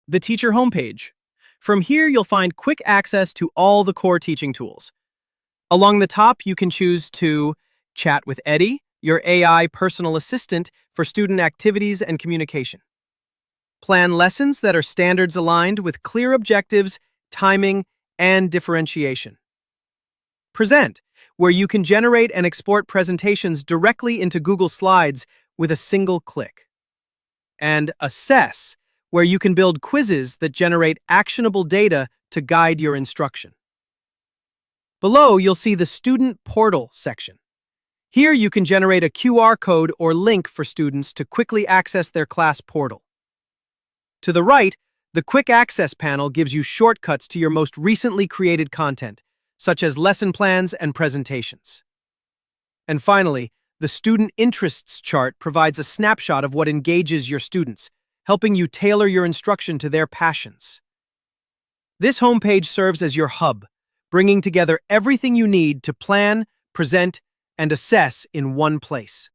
the teacher homepage. From here, you'll find quick access to all the core teaching tools. Along the top, you can choose to chat with Eddie, your AI personal assistant for student activities and communication. Plan lessons that are standards aligned with clear objectives, timing, and differentiation. Present, where you can generate and export presentations directly into Google Slides with a single click. And Assess, where you can build quizzes that generate actionable data to guide your instruction. Below, you'll see the Student Portal section. Here you can generate a QR code or link for students to quickly access their class portal. To the right, the Quick Access panel gives you shortcuts to your most recently created content, such as lesson plans and presentations. And finally, the Student Interests chart provides a snapshot of what engages your students, helping you tailor your instruction to their passions. This homepage serves as your hub, bringing together everything you need to plan, present, and assess in one place.